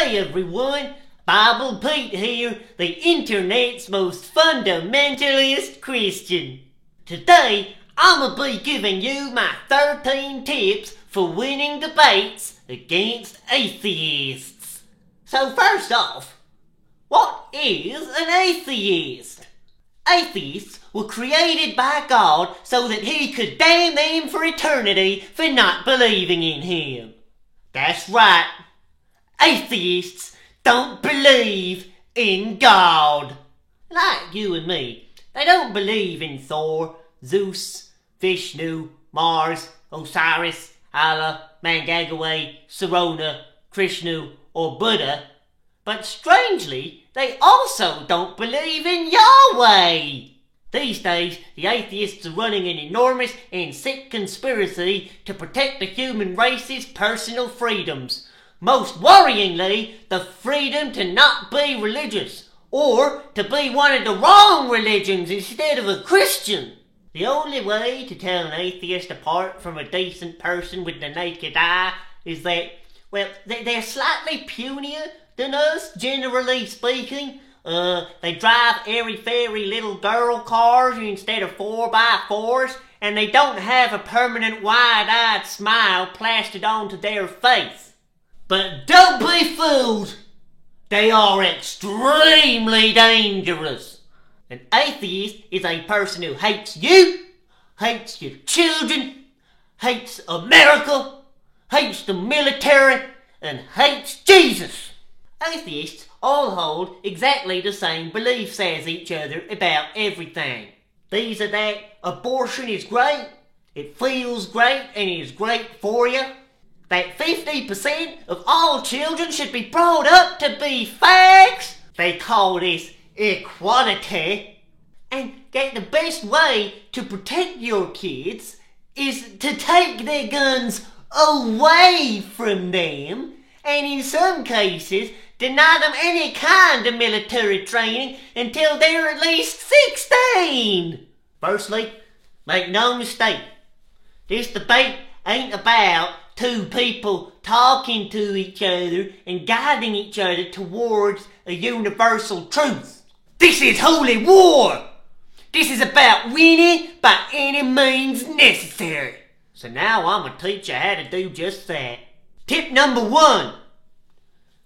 Hey everyone, Bible Pete here, the internet's most fundamentalist Christian. Today, I'ma be giving you my 13 tips for winning debates against atheists. So first off, what is an atheist? Atheists were created by God so that he could damn them for eternity for not believing in him. That's right. Atheists don't believe in God. Like you and me. They don't believe in Thor, Zeus, Vishnu, Mars, Osiris, Allah, Mangagaway, Sarona, Krishna, or Buddha. But strangely, they also don't believe in Yahweh. These days, the atheists are running an enormous and sick conspiracy to protect the human race's personal freedoms. Most worryingly, the freedom to not be religious, or to be one of the wrong religions instead of a Christian. The only way to tell an atheist apart from a decent person with the naked eye is that, well, they're slightly punier than us, generally speaking. They drive airy-fairy little girl cars instead of 4x4s, and they don't have a permanent wide-eyed smile plastered onto their face. But don't be fooled! They are extremely dangerous. An atheist is a person who hates you, hates your children, hates America, hates the military, and hates Jesus. Atheists all hold exactly the same beliefs as each other about everything. These are that abortion is great, it feels great, and it is great for you. That 50% of all children should be brought up to be fags. They call this equality. And that the best way to protect your kids is to take their guns away from them, and in some cases deny them any kind of military training until they're at least 16. Firstly, make no mistake, this debate ain't about two people talking to each other and guiding each other towards a universal truth. This is holy war! This is about winning by any means necessary. So now I'm gonna teach you how to do just that. Tip number 1.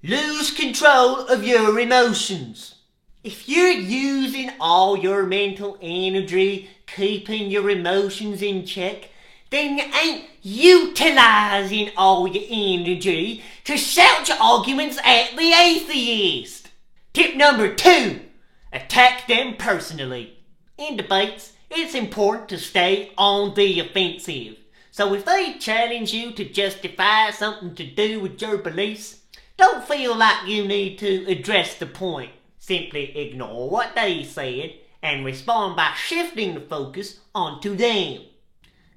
Lose control of your emotions. If you're using all your mental energy, keeping your emotions in check, then you ain't utilizing all your energy to shout your arguments at the atheist. Tip number 2. Attack them personally. In debates, it's important to stay on the offensive. So if they challenge you to justify something to do with your beliefs, don't feel like you need to address the point. Simply ignore what they said and respond by shifting the focus onto them.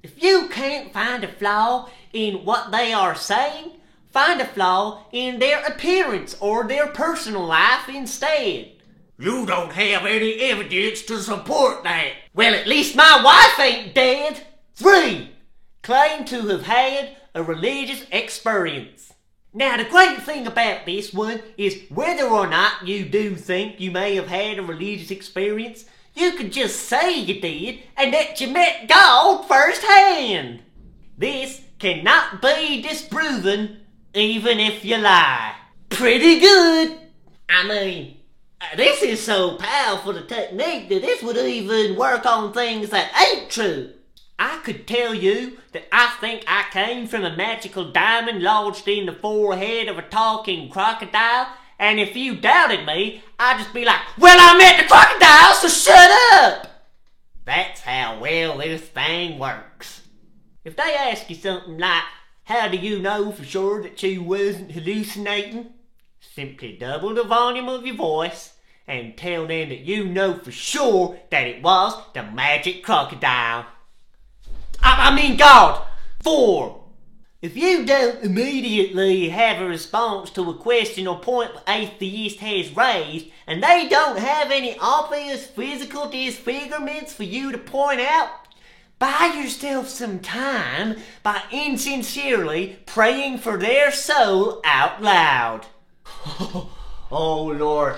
If you can't find a flaw in what they are saying, find a flaw in their appearance or their personal life instead. You don't have any evidence to support that. Well, at least my wife ain't dead. 3. Claim to have had a religious experience. Now, the great thing about this one is whether or not you do think you may have had a religious experience, you can just say you did and that you met God firsthand. This cannot be disproven even if you lie. Pretty good. I mean, this is so powerful a technique that this would even work on things that ain't true. I could tell you that I think I came from a magical diamond lodged in the forehead of a talking crocodile, and if you doubted me, I'd just be like, well, I met the crocodile, so shut up! That's how well this thing works. If they ask you something like, how do you know for sure that you wasn't hallucinating? Simply double the volume of your voice and tell them that you know for sure that it was the magic crocodile. I mean God. 4. If you don't immediately have a response to a question or point the atheist has raised, and they don't have any obvious physical disfigurements for you to point out, buy yourself some time by insincerely praying for their soul out loud. Oh Lord.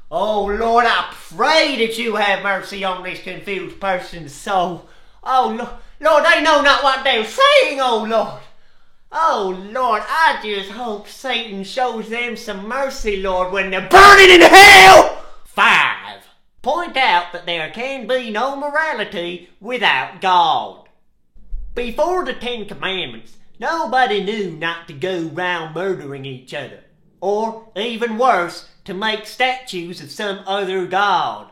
Oh Lord, I pray that you have mercy on this confused person's soul. Oh Lord, they know not what they're saying, oh Lord. Oh Lord, I just hope Satan shows them some mercy, Lord, when they're burning in hell. 5. Point out that there can be no morality without God. Before the 10 Commandments, nobody knew not to go round murdering each other. Or, even worse, to make statues of some other god.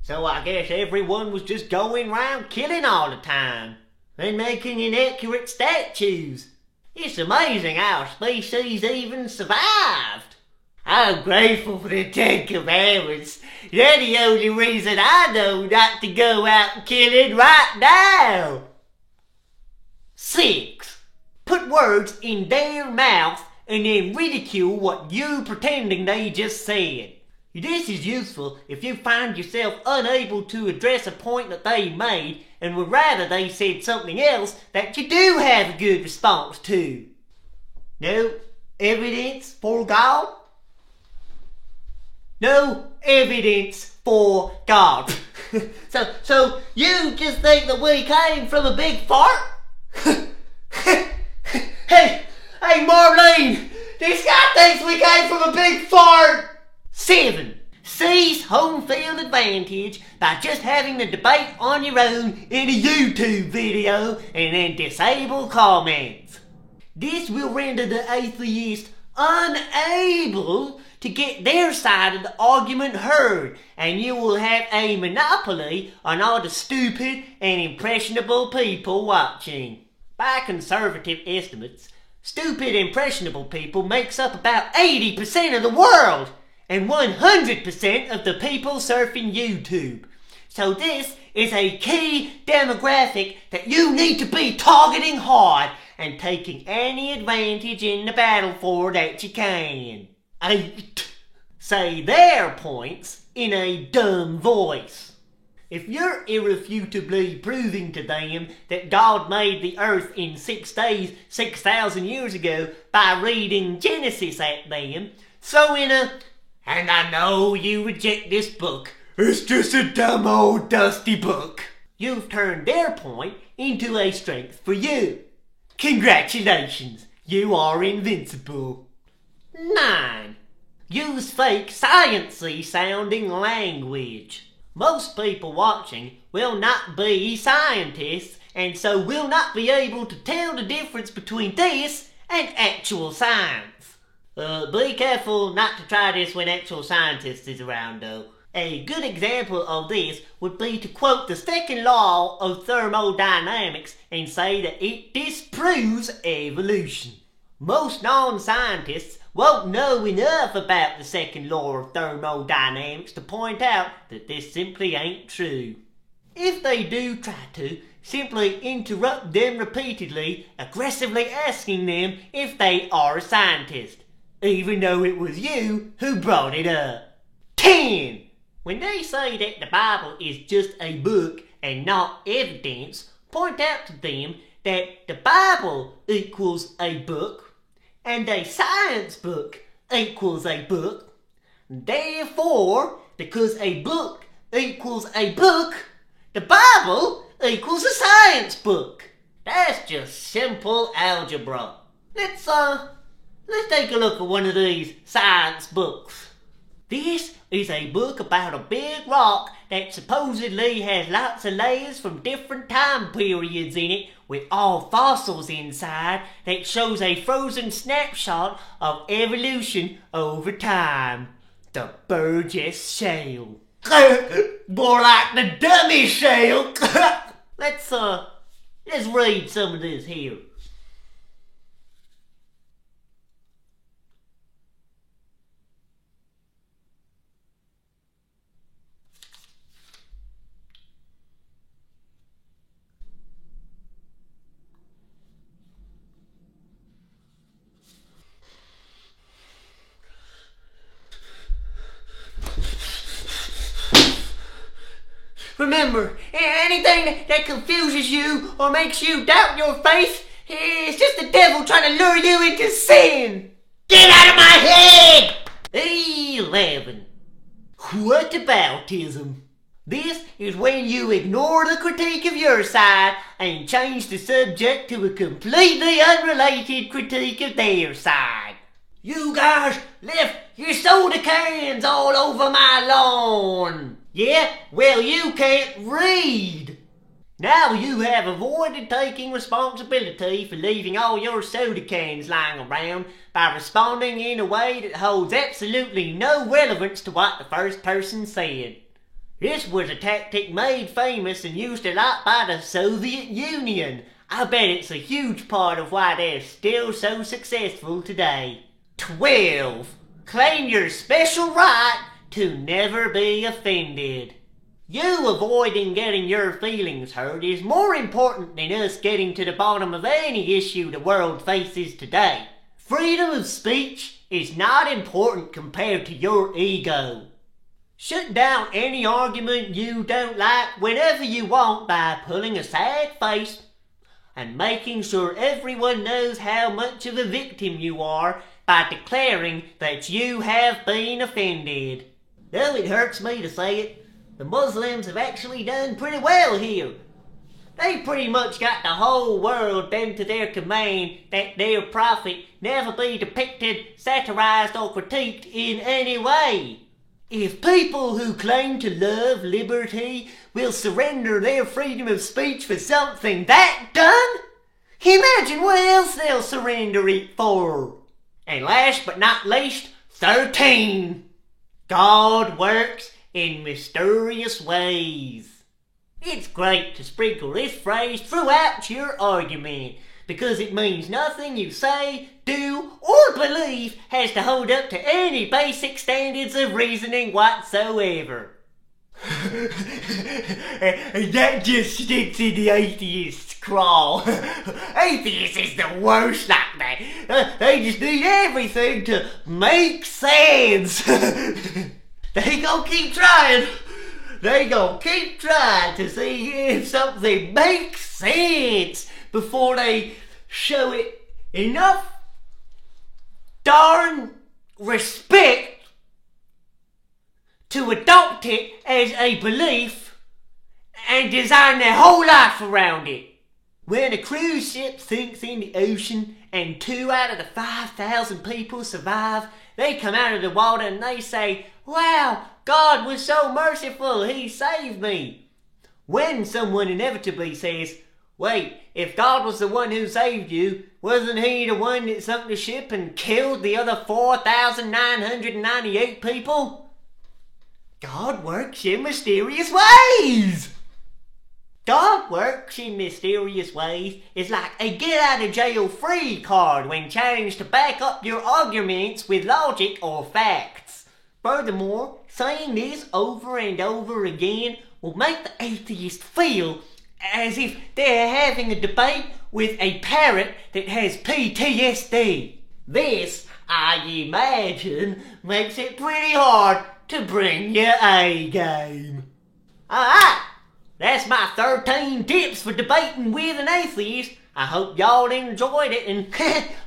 So I guess everyone was just going round killing all the time. And making inaccurate statues. It's amazing our species even survived. I'm grateful for the 10 Commandments. They're the only reason I know not to go out killing right now. 6. Put words in their mouth and then ridicule what you pretending they just said. This is useful if you find yourself unable to address a point that they made and would rather they said something else that you do have a good response to. No evidence for God? No evidence for God. So you just think that we came from a big fart? Hey Marlene, this guy thinks we came from a big fart! 7. Seize home field advantage by just having the debate on your own in a YouTube video and then disable comments. This will render the atheist unable to get their side of the argument heard, and you will have a monopoly on all the stupid and impressionable people watching. By conservative estimates, stupid impressionable people makes up about 80% of the world and 100% of the people surfing YouTube. So this is a key demographic that you need to be targeting hard and taking any advantage in the battle for that you can. 8. Say their points in a dumb voice. If you're irrefutably proving to them that God made the earth in 6 days 6,000 years ago by reading Genesis at them, so in a, and I know you reject this book, it's just a dumb old dusty book, you've turned their point into a strength for you. Congratulations, you are invincible. 9. Use fake sciencey sounding language. Most people watching will not be scientists and so will not be able to tell the difference between this and actual science. Be careful not to try this when actual scientists is around though. A good example of this would be to quote the second law of thermodynamics and say that it disproves evolution. Most non-scientists won't know enough about the second law of thermodynamics to point out that this simply ain't true. If they do try to, simply interrupt them repeatedly, aggressively asking them if they are a scientist, even though it was you who brought it up. 10. When they say that the Bible is just a book and not evidence, point out to them that the Bible equals a book and a science book equals a book. Therefore, because a book equals a book, the Bible equals a science book. That's just simple algebra. Let's take a look at one of these science books. This is a book about a big rock that supposedly has lots of layers from different time periods in it with all fossils inside that shows a frozen snapshot of evolution over time. The Burgess Shale. More like the Dummy Shale. Let's read some of this here. Remember, anything that confuses you or makes you doubt your faith, it's just the devil trying to lure you into sin. Get out of my head! 11. Whataboutism. This is when you ignore the critique of your side and change the subject to a completely unrelated critique of their side. You guys left your soda cans all over my lawn. Yeah, well, you can't read. Now you have avoided taking responsibility for leaving all your soda cans lying around by responding in a way that holds absolutely no relevance to what the first person said. This was a tactic made famous and used a lot by the Soviet Union. I bet it's a huge part of why they're still so successful today. 12. Claim your special right to never be offended. You avoiding getting your feelings hurt is more important than us getting to the bottom of any issue the world faces today. Freedom of speech is not important compared to your ego. Shut down any argument you don't like whenever you want by pulling a sad face and making sure everyone knows how much of a victim you are by declaring that you have been offended. Though it hurts me to say it, the Muslims have actually done pretty well here. They pretty much got the whole world bent to their command that their prophet never be depicted, satirized, or critiqued in any way. If people who claim to love liberty will surrender their freedom of speech for something that done, imagine what else they'll surrender it for. And last but not least, 13. God works in mysterious ways. It's great to sprinkle this phrase throughout your argument, because it means nothing you say, do, or believe has to hold up to any basic standards of reasoning whatsoever. That just sticks in the atheist's craw. Atheists is the worst like that. They just need everything to make sense. They gonna keep trying. They gonna keep trying to see if something makes sense before they show it enough darn respect to adopt it as a belief and design their whole life around it. When a cruise ship sinks in the ocean and 2 out of the 5,000 people survive, they come out of the water and they say, "Wow, God was so merciful, He saved me." When someone inevitably says, "Wait, if God was the one who saved you, wasn't He the one that sunk the ship and killed the other 4,998 people?" God works in mysterious ways. God works in mysterious ways is like a get-out-of-jail-free card when challenged to back up your arguments with logic or facts. Furthermore, saying this over and over again will make the atheist feel as if they're having a debate with a parrot that has PTSD. This, I imagine, makes it pretty hard to bring your A game. Alright, that's my 13 tips for debating with an atheist. I hope y'all enjoyed it and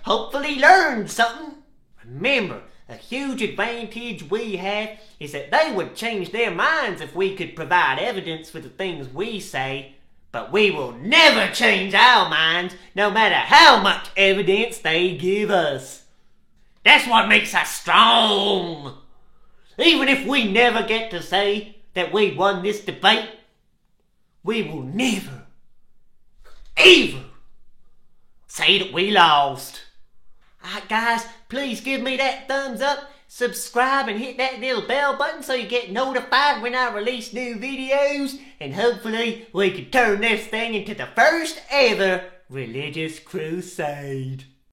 hopefully learned something. Remember, a huge advantage we have is that they would change their minds if we could provide evidence for the things we say. But we will never change our minds, no matter how much evidence they give us. That's what makes us strong. Even if we never get to say that we won this debate, we will never, ever say that we lost. Alright guys, please give me that thumbs up, subscribe and hit that little bell button so you get notified when I release new videos, and hopefully we can turn this thing into the first ever religious crusade.